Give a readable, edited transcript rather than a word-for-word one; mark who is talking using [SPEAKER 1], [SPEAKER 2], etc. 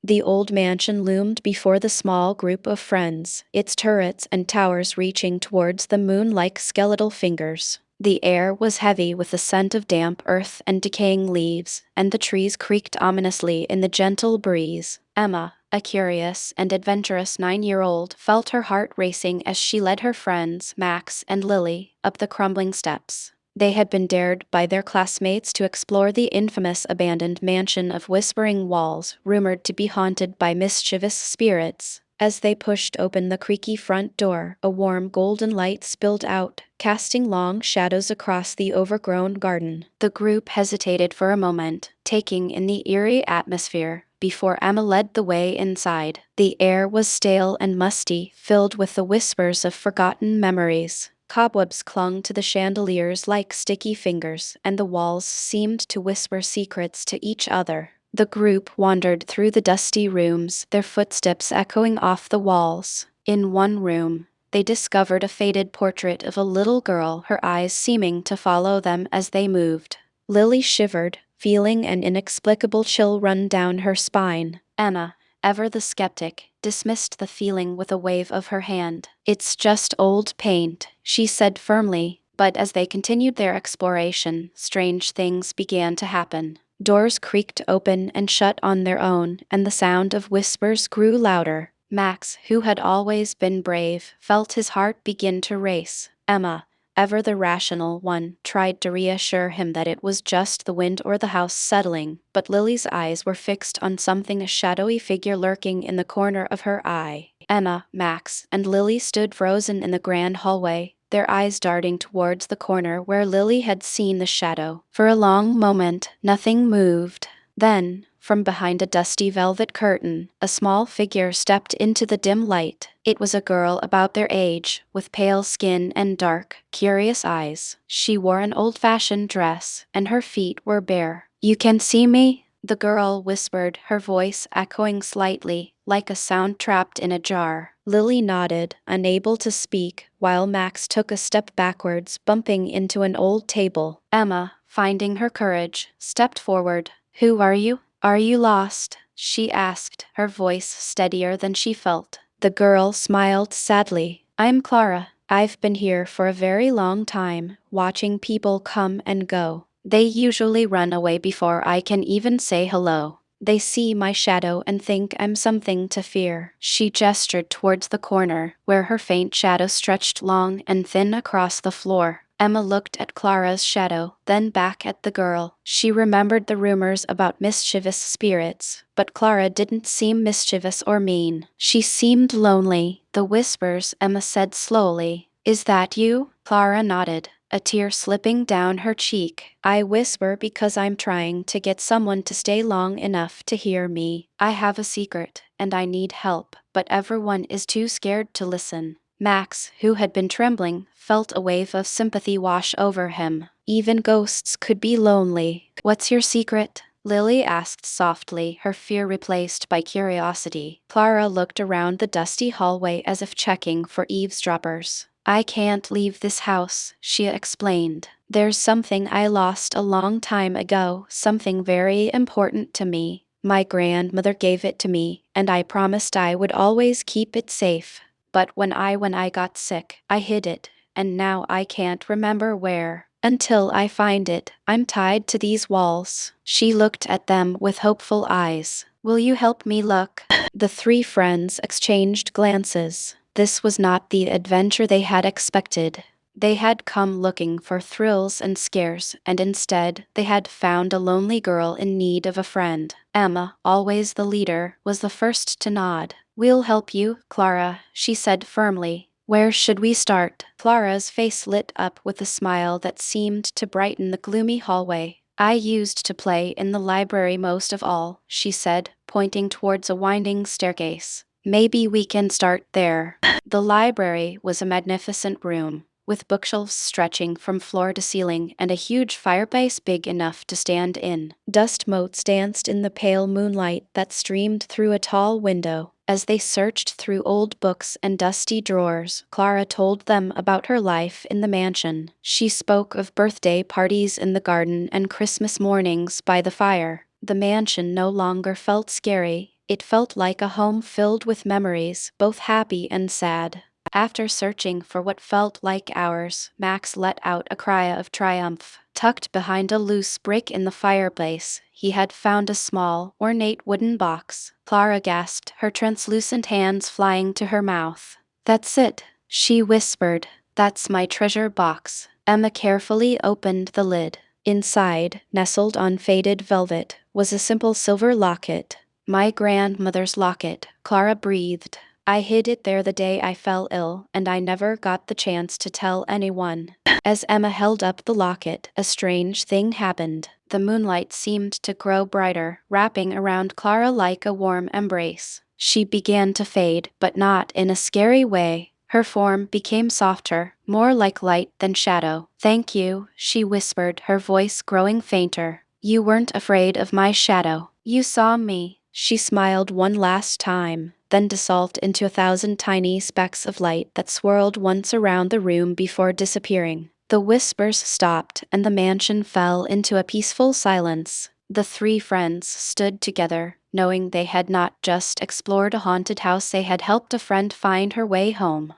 [SPEAKER 1] The old mansion loomed before the small group of friends, its turrets and towers reaching towards the moon like skeletal fingers. The air was heavy with the scent of damp earth and decaying leaves, and the trees creaked ominously in the gentle breeze. Emma, a curious and adventurous 9-year-old, felt her heart racing as she led her friends, Max and Lily, up the crumbling steps. They had been dared by their classmates to explore the infamous abandoned mansion of whispering walls, rumored to be haunted by mischievous spirits. As they pushed open the creaky front door, a warm golden light spilled out, casting long shadows across the overgrown garden. The group hesitated for a moment, taking in the eerie atmosphere, before Emma led the way inside. The air was stale and musty, filled with the whispers of forgotten memories. Cobwebs clung to the chandeliers like sticky fingers, and the walls seemed to whisper secrets to each other. The group wandered through the dusty rooms, their footsteps echoing off the walls. In one room, they discovered a faded portrait of a little girl, her eyes seeming to follow them as they moved. Lily shivered, feeling an inexplicable chill run down her spine. Emma, ever the skeptic, dismissed the feeling with a wave of her hand. "It's just old paint," she said firmly, but as they continued their exploration, strange things began to happen. Doors creaked open and shut on their own, and the sound of whispers grew louder. Max, who had always been brave, felt his heart begin to race. Emma, ever the rational one, tried to reassure him that it was just the wind or the house settling, but Lily's eyes were fixed on something, a shadowy figure lurking in the corner of her eye. Emma, Max, and Lily stood frozen in the grand hallway, their eyes darting towards the corner where Lily had seen the shadow. For a long moment, nothing moved. Then, from behind a dusty velvet curtain, a small figure stepped into the dim light. It was a girl about their age, with pale skin and dark, curious eyes. She wore an old-fashioned dress, and her feet were bare. "You can see me?" the girl whispered, her voice echoing slightly, like a sound trapped in a jar. Lily nodded, unable to speak, while Max took a step backwards, bumping into an old table. Emma, finding her courage, stepped forward. "Who are you? Are you lost?" she asked, her voice steadier than she felt. The girl smiled sadly. "I'm Clara. I've been here for a very long time, watching people come and go. They usually run away before I can even say hello. They see my shadow and think I'm something to fear." She gestured towards the corner, where her faint shadow stretched long and thin across the floor. Emma looked at Clara's shadow, then back at the girl. She remembered the rumors about mischievous spirits, but Clara didn't seem mischievous or mean. She seemed lonely. "The whispers," Emma said slowly. "Is that you?" Clara nodded, a tear slipping down her cheek. "I whisper because I'm trying to get someone to stay long enough to hear me. I have a secret, and I need help, but everyone is too scared to listen." Max, who had been trembling, felt a wave of sympathy wash over him. Even ghosts could be lonely. "What's your secret?" Lily asked softly, her fear replaced by curiosity. Clara looked around the dusty hallway as if checking for eavesdroppers. "I can't leave this house," she explained. "There's something I lost a long time ago, something very important to me. My grandmother gave it to me, and I promised I would always keep it safe. But when I got sick, I hid it, and now I can't remember where. Until I find it, I'm tied to these walls." She looked at them with hopeful eyes. "Will you help me look?" The three friends exchanged glances. This was not the adventure they had expected. They had come looking for thrills and scares, and instead, they had found a lonely girl in need of a friend. Emma, always the leader, was the first to nod. "We'll help you, Clara," she said firmly. "Where should we start?" Clara's face lit up with a smile that seemed to brighten the gloomy hallway. "I used to play in the library most of all," she said, pointing towards a winding staircase. "Maybe we can start there." The library was a magnificent room, with bookshelves stretching from floor to ceiling and a huge fireplace big enough to stand in. Dust motes danced in the pale moonlight that streamed through a tall window. As they searched through old books and dusty drawers, Clara told them about her life in the mansion. She spoke of birthday parties in the garden and Christmas mornings by the fire. The mansion no longer felt scary. It felt like a home filled with memories, both happy and sad. After searching for what felt like hours, Max let out a cry of triumph. Tucked behind a loose brick in the fireplace, he had found a small, ornate wooden box. Clara gasped, her translucent hands flying to her mouth. "That's it," she whispered. "That's my treasure box." Emma carefully opened the lid. Inside, nestled on faded velvet, was a simple silver locket. "My grandmother's locket," Clara breathed. "I hid it there the day I fell ill, and I never got the chance to tell anyone." As Emma held up the locket, a strange thing happened. The moonlight seemed to grow brighter, wrapping around Clara like a warm embrace. She began to fade, but not in a scary way. Her form became softer, more like light than shadow. "Thank you," she whispered, her voice growing fainter. "You weren't afraid of my shadow. You saw me." She smiled one last time, then dissolved into 1,000 tiny specks of light that swirled once around the room before disappearing. The whispers stopped, and the mansion fell into a peaceful silence. The three friends stood together, knowing they had not just explored a haunted house, they had helped a friend find her way home.